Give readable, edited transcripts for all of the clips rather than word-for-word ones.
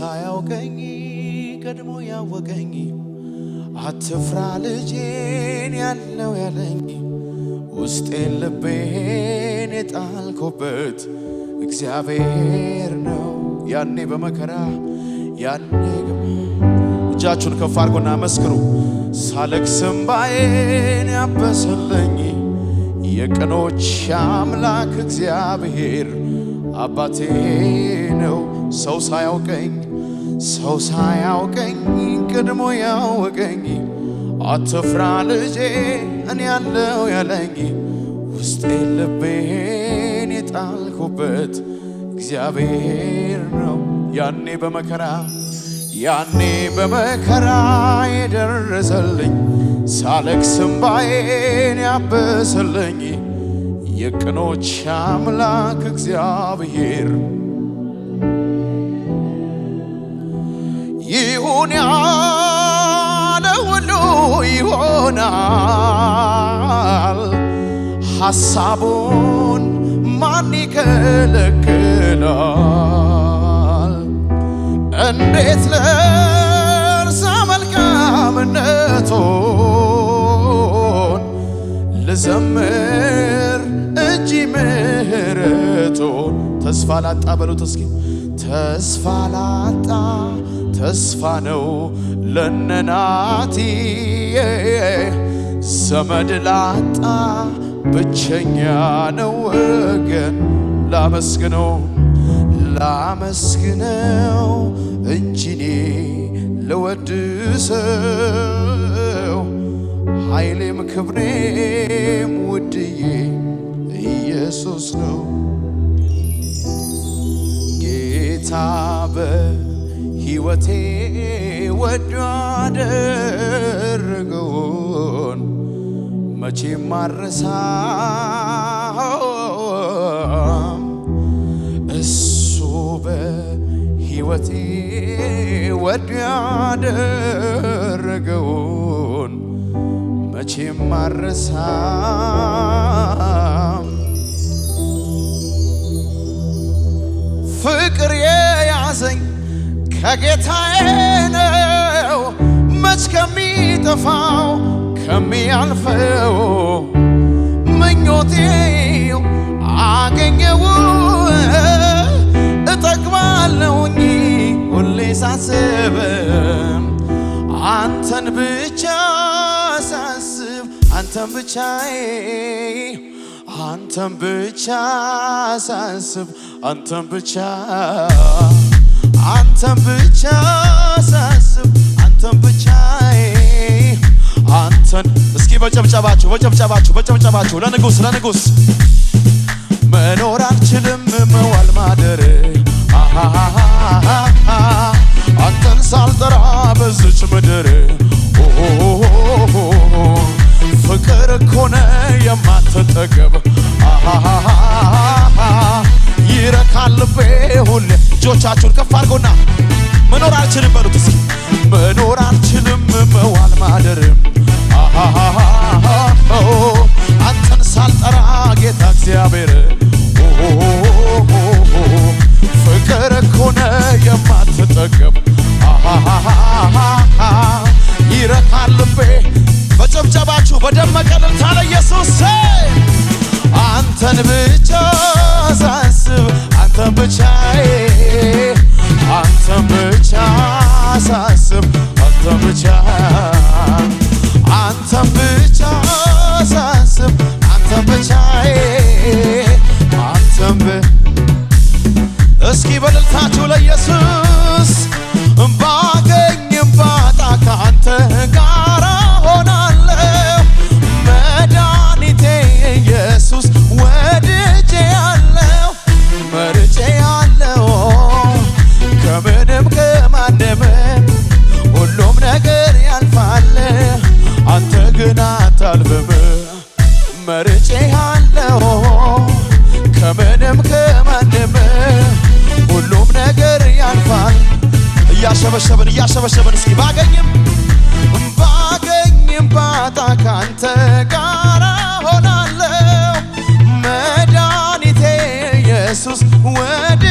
ሳያውቀኝ ቀድሞ ያወቀኝ አትፍራ ልጄን ያለው ያለኝ ውስጤን ልቤን የጣልኩበት እግዚአብሔር ነው። ያኔ በመከራ ያኔ እጃችሁን ከፍ አድርጉና መስክሩ። ሳለቅስ እንባዬን ያበሰልኝ የቀኖች አምላክ እግዚአብሔር አባቴ ነው። ሰው ሳያውቀኝ ቀድሞ ያወቀኝ አትፍራ ልጄ እኔ ያለው ያለኝ ውስጤን ልቤን የጣልኩበት እግዚአብሔር ነው። ያኔ በመከራ የደረሰልኝ ሳለቅስ እንባዬን ያበሰልኝ የቀኖች አምላክ እግዚአብሔር ይሁን ያለ ሁሉ ይሆናል። ሐሳቡን ማን ይከለክላል? እንዴት ልርሳ መልካምነቱን ልዘምር እንጂ ምሕረቱን። ተስፋ ላጣ በሉት እስኪ ተስፋ ላጣ ተስፋ ነው ለነናትዬ ዘመድ ላጣ ብቸኛ ነው ወገን። ላመስግነው እንጂ እኔ ልወድሰው ኃይሌም ክብሬም ውድዬ ኢየሱስ ነው። ጌታ በሕይወቴ ወዶ ያደረገውን መቼም አልረሳም። እሱ በሕይወቴ ወዶ ያደረገውን መቼም አልረሳም። ፍቅር የያዘኝ ከጌታዬ ነው መች ከሚጠፋው ከሚያልፈው ምኞቴው አገኘው እጠግባለሁኝ ሁሌ ሳስብ አንተን ብቻ ሳስብ አንተን ብቻ ሳስብ አንተን ብቻ ሳስብ አንተን ብቻ አንተን። እስኪ በጨብጨባችሁ ለንጉስ መኖር አልችልም መዋል ማደር አንተን ሳልጠራ በዝች ምድር ፍቅር እኮ ነው የማትጠገብ ይረካል ልቤ ሁሌ። እጆቻችሁን ከፍ አድርጎና መኖር አልችልም በሉት እስኪ መኖር አልችልም መዋል ማደር አንተን ሳልጠራ ጌታ እግዚአብሔር ፍቅር እኮ ነው የማትጠገብ ይረካል ልቤ። በጨብጨባችሁ በደመቀ እልልታ ለኢየሱስ አንተን ብቻ ሳስብ አንተን ብቻ ሳስብ አንተን ብቻ ሳስብ አንተን ብቻ እስኪ በእልልታችሁ ለኢየሱስ ባገኝም ባጣ ከአንተ ጋር ሆናለሁ መድኃኒቴ ኢየሱስ ወድጄ ያለው መርጬ ያለው ከምንም ከማንም ሁሉም ነገር ያልፋል አንተ ግን አታልፍም። መርጬ ያለው ከምንም ከማንም ሁሉም ነገር ያልፋል። እያሸበሸብን እስኪ ባገኝም ባጣ ካንተ ጋር ሆናለሁ መድኃኒቴ ኢየሱስ ወድጄ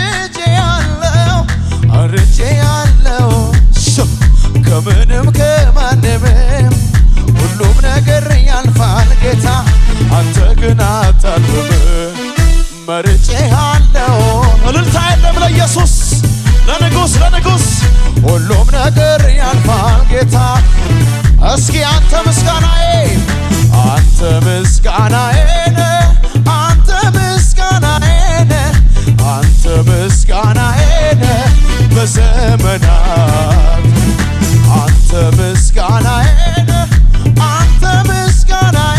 ያለው አርጬ ለኢየሱስ ለንጉሥ ሁሉም ነገር ያልፋል ጌታ። እስኪ አንተ ምስጋናዬ አንተ ምስጋናዬ አንተ ምስጋናዬ አንተ ምስጋናዬ በዘመናት አንተ ምስጋናዬ አንተ ምስጋናዬ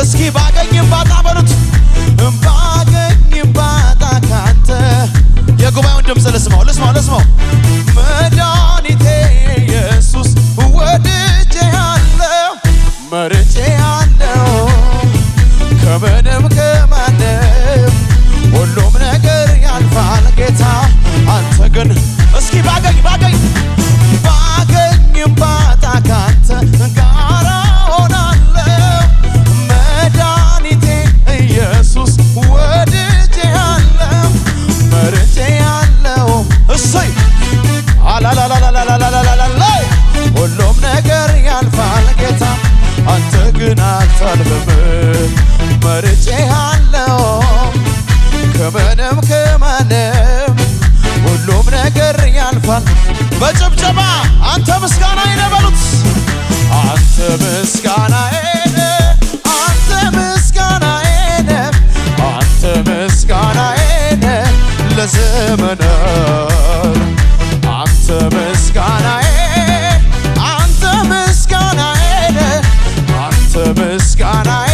እስኪ ባገኝም ባጣ በሉት ባገኝም ባጣ ካንተ የጉባኤውን ድምፅ ልስማው መድኃኒቴ ኢየሱስ ወድጄሃለሁ መርጬሃለሁ ከምንም ከማንም ሁሉም ነገር ያልፋል ጌታ አንተ ግን እስኪ ባገኝም ባጣ ካንተ ጋራ ሆናለሁ መድኃኒቴ ኢየሱስ ወድጄሃለሁ መርጬሃለሁ እሰይ አላላላላላላላላይ ሁሉም ነገር ያልፋል ጌታ አንተ ግን አታልፍም መርጬሃለሁ ከምንም ከማንም ሁሉም ነገር ያልፋል። በጭብጨባ አንተ ምስጋናዬ ነህ በሉት አንተ ምስጋናዬ አንተ ምስጋናዬ አንተ ምስጋናዬ ለዘመናት አንተ ምስጋናዬ አንተ ምስጋናዬ አንተ ምስጋናዬ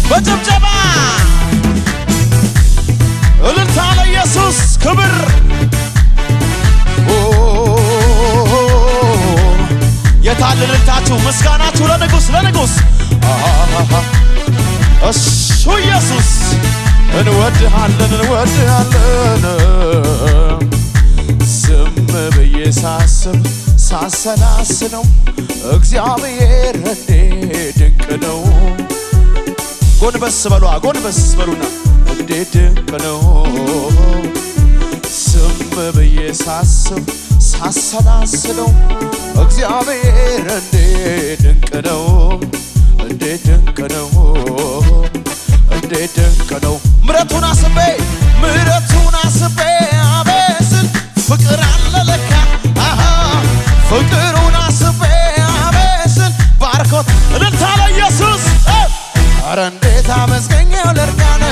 በጭብጨባ እልልታ ለኢየሱስ ክብር የታል እልልታችሁ ምስጋናችሁ ለንጉሥ እሱ ኢየሱስ እንወድሃለን ዝም ብዬ ሳሰላስለው እግዚአብሔር እንዴት ድንቅ ነው። ጎንበስ በሉና እንዴት ድንቅ ነው። ዝም ብዬ ሳሰላስለው እግዚአብሔር እንዴት ድንቅ ነው። እንዴት ድንቅ ነው። ምሕረቱን አስቤ አቤስል ፍቅር አለ ለካ ፍቅሩን አስቤ አቤስል ባርኮት እልልታ ለኢየሱስ ኧረ እንዴት አመስገኘው ልርጋነ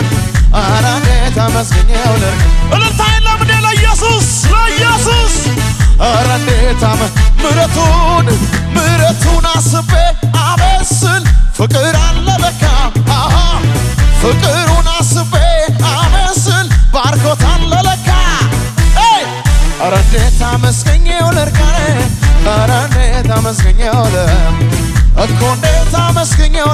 ኧረ እንዴት አመስገኘው እልልታ የለም እንዴ ለኢየሱስ ኧረ እንዴት ምሕረቱን አስቤ አቤስል ፍቅር አለ ለካ ፍቅሩን አስቤ አመስል ባርኮት አለ ለካ ኧረ እንዴት አመስገኘው ልርጋነ ኧረ እንዴት አመስገኘው እኮ እንዴት አመስገኘው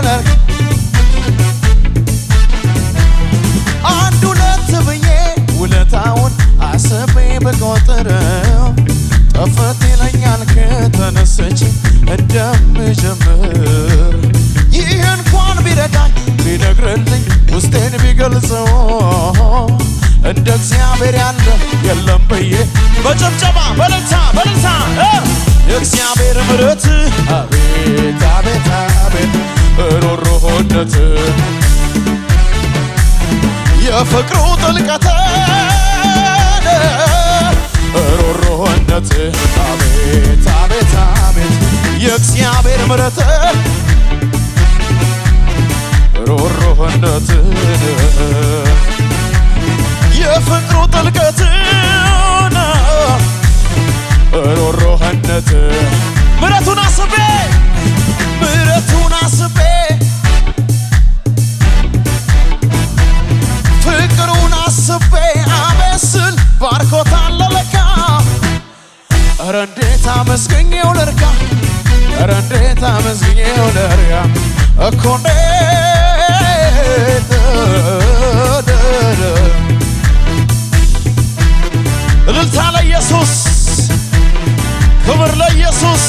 አንድ ሁለት ብዬ ውለታውን አስቤ ብቆጥረው ጠፈት ይለኛል ከተነሰች እንደምጀምር ይህ እንኳን ቢረዳኝ ቢነግርልኝ ውስጤን ቢገልጸው እንደ እግዚአብሔር ያለ የለም ብዬ በጭብጨባ በእልልታ የእግዚአብሔር ምሕረት አቤት አቤት አቤት ሮሮሆነት የፍቅሩ ጥልቀት ሮሮሆነት አቤት አቤት አቤት የእግዚአብሔር ምሕረት ሮሮሆነት የፍቅሩ ጥልቀት ሮሮሆነት ምሕረቱን አስቤ ፍቅሩን አስቤ አመስል ባርኮት አለ ለካ ኧረ እንዴት አመስገኘው ልርካ ኧረ እንዴት አመስገኘው ልርካ እኮ እንዴት እልልታ ለኢየሱስ ክብር ለኢየሱስ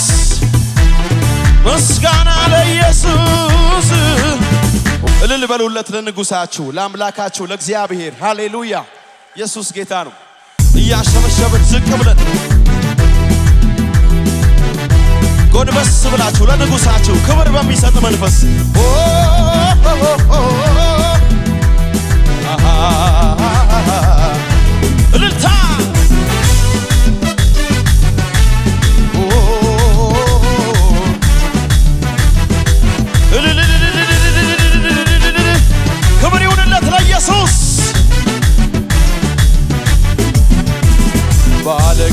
ምስጋና ለኢየሱስ እልል በሉለት ለንጉሳችሁ ለአምላካችሁ ለእግዚአብሔር ሃሌሉያ ኢየሱስ ጌታ ነው። እያሸበሸብን ዝቅ ብለን ጎንበስ ብላችሁ ለንጉሳችሁ ክብር በሚሰጥ መንፈስ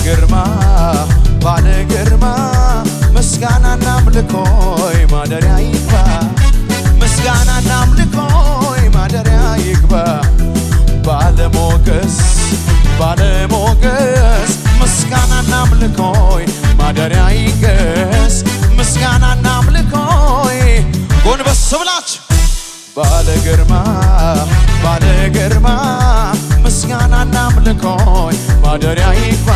ግርማ ባለ ግርማ ምስጋናና አምልኮይ ማደሪያ ይግባ ምስጋናና አምልኮይ ማደሪያ ይግባ ባለሞገስ ባለሞገስ ምስጋናና አምልኮይ ማደሪያ ይገስ ምስጋናና አምልኮይ ጎንበስ ብላችሁ ባለ ግርማ ባለ ግርማ ምስጋናና አምልኮይ ማደሪያ ይግባ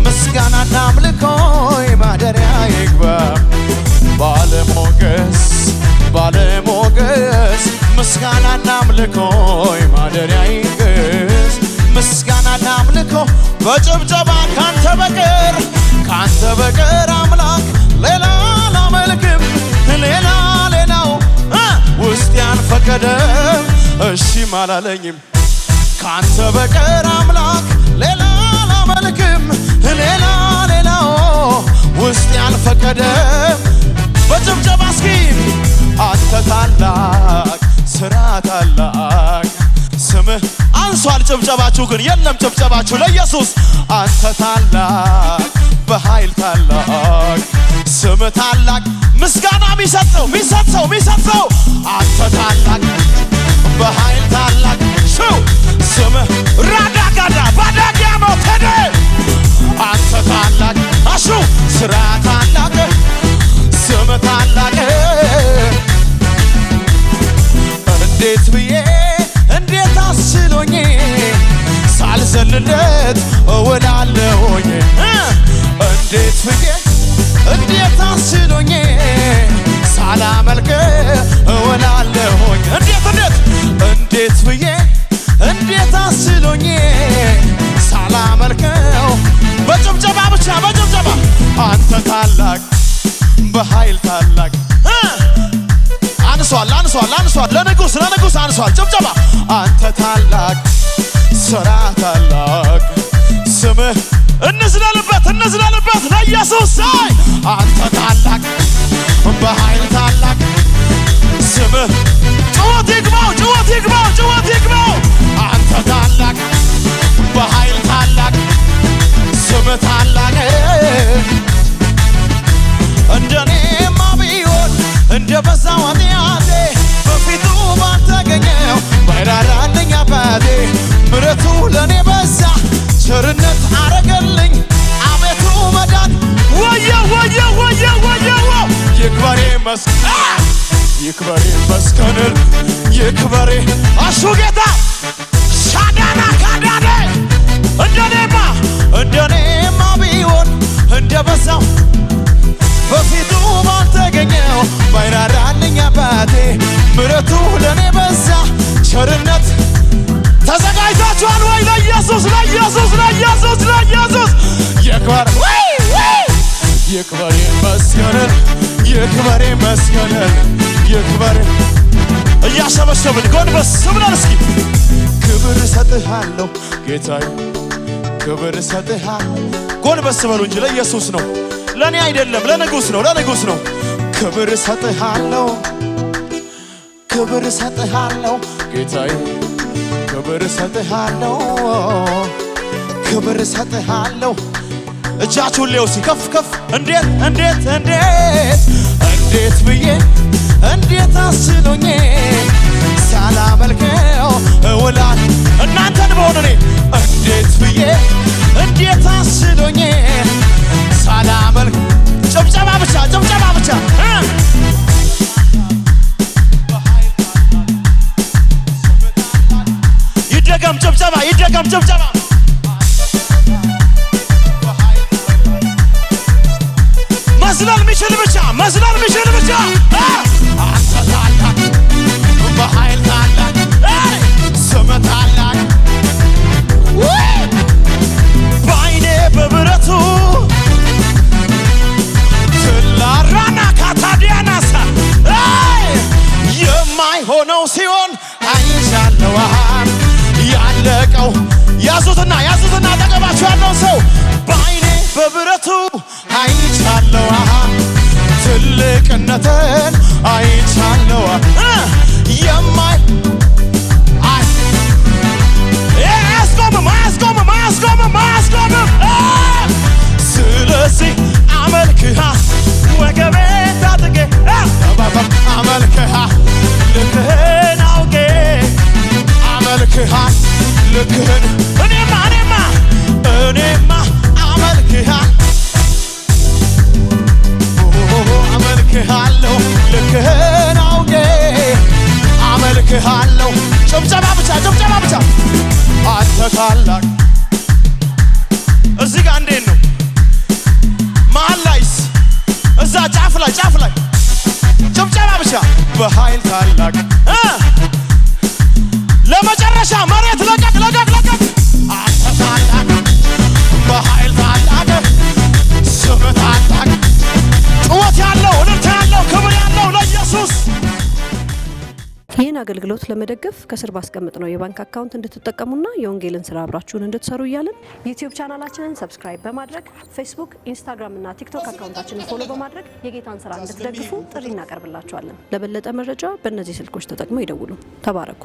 ምስጋናና አምልኮይ ማደሪያ ይግባ ባለሞገስ ባለሞገስ ምስጋናና አምልኮይ ማደሪያ ይግስ ምስጋናና አምልኮ በጭብጨባ ካንተ በቀር አምላክ ሌላ አላመልክም ሌላ ሌላው ውስጥ ያልፈቀደም እሺም አላለኝም ካንተ በቀር አምላክ ሌላ አላመልክም ሌላ ሌላው ውስጥ ያልፈቀደም በጭብጨባ እስኪ አንተ ታላቅ ስራ ታላቅ ስምህ አንሷል ጭብጨባችሁ ግን የለም ጭብጨባችሁ ለኢየሱስ አንተ ታላቅ በኃይል ታላቅ ስምህ ታላቅ ምስጋና ሚሰጠው አንተ ታላቅ በኃይል ታላቅ ሹ ስምህ ራዳጋዳ ባዳጊያኖ ተደ አንተ ታላቅ አሹ ስራ ታላቅ ስምህ ታላቅ እንዴት ብዬ እንዴት አስችሎኝ ሳልዘልለት እውላለሁኝ እንዴት ብዬ እንዴት አስችሎኝ ሳላመልክ እውላለሁኝ እንዴት ብዬ እንዴት አስችሎኝ ሳላመልከው በጭብጨባ ብቻ በጭብጨባ አንተ ታላቅ በኃይል ታላቅ አንሷል ለንጉስ አንሷል ጭብጨባ አንተ ታላቅ ስራ ታላቅ ስምህ እንዝለልበት ለኢየሱስ ሳይ አንተ ታላቅ በኃይል ታላቅ ስምህ ጩኸት ይግባው አንተ ታላቅ በኃይል ታላቅ ስምህ ታላቅ እንደኔማ ቢሆን እንደበዛው ኃጢአቴ በፊቱ ባልተገኘው ባይራራልኝ አባቴ ምሕረቱ ለኔ በዛ ቸርነት አረገልኝ አቤቱ መዳን ወየው ይክበሬ አሹ ጌታ ሻዳና ካዳኔ እንደኔማ ቢሆን እንደበዛው በፊቱ ባልተገኘው ባይራራልኝ አባቴ ምሕረቱ ለኔ በዛ ቸርነት ተዘጋጅታችኋል ወይ ለኢየሱስ ይክበር ይመስገን እያሸበሸብን ጎንበስ ብለን እስኪ ክብር እሰጥሃለሁ ጌታዬ ክብር እሰጥሃለሁ ጎንበስ በሉ እንጂ ለኢየሱስ ነው ለኔ አይደለም ለንጉስ ነው ክብር እሰጥሃለሁ ጌታዬ ክብር እሰጥሃለሁ እጃችሁን ሌውሲ ከፍ እንዴት ብዬ እንዴት አስችሎኝ ሳላመልከው እውላል እናንተን በሆነ እኔ እንዴት ብዬ እንዴት አስችሎኝ ሳላመልክ ጭብጨባ ብቻ ይደገም ጭብጨባ መዝለል ሚችል ብቻ አንተ ታላቅ በኃይል ታላቅ ስምህ ታላቅ በዓይኔ በብረቱ ትላራና ካታዲያናሳ የማይሆነው ሲሆን አይቻለሁ ያለቀው ያዙትና አጠገባችሁ ያለውን ሰው በዓይኔ በብረቱ አይቻለሁ ትልቅነትን አይቻለሁ አያስቆምም ልክህን እኔማ አመልክሃለሁ ልክህን አውቄ አመልክሃለሁ። ጭብጨባ ብቻ አንተ ታላቅ። እዚህ ጋር እንዴት ነው? መሀል ላይስ እዛ ጫፍ ላይ ጭብጨባ ብቻ በኃይል ታላቅ ለመጨረሻ መሬት ለቀቅ አንተ ታላቅ በኃይል ታላቅ ስም ታላቅ ጩኸት ያለው እልልታ ያለው ክብር ያለው ለኢየሱስ። ይህን አገልግሎት ለመደገፍ ከስር ባስቀምጥነው የባንክ አካውንት እንድትጠቀሙና የወንጌልን ስራ አብራችሁን እንድትሰሩ እያልን ዩቲዩብ ቻናላችንን ሰብስክራይብ በማድረግ ፌስቡክ፣ ኢንስታግራም እና ቲክቶክ አካውንታችንን ፎሎ በማድረግ የጌታን ስራ እንድትደግፉ ጥሪ እናቀርብላችኋለን። ለበለጠ መረጃ በእነዚህ ስልኮች ተጠቅመው ይደውሉ። ተባረኩ።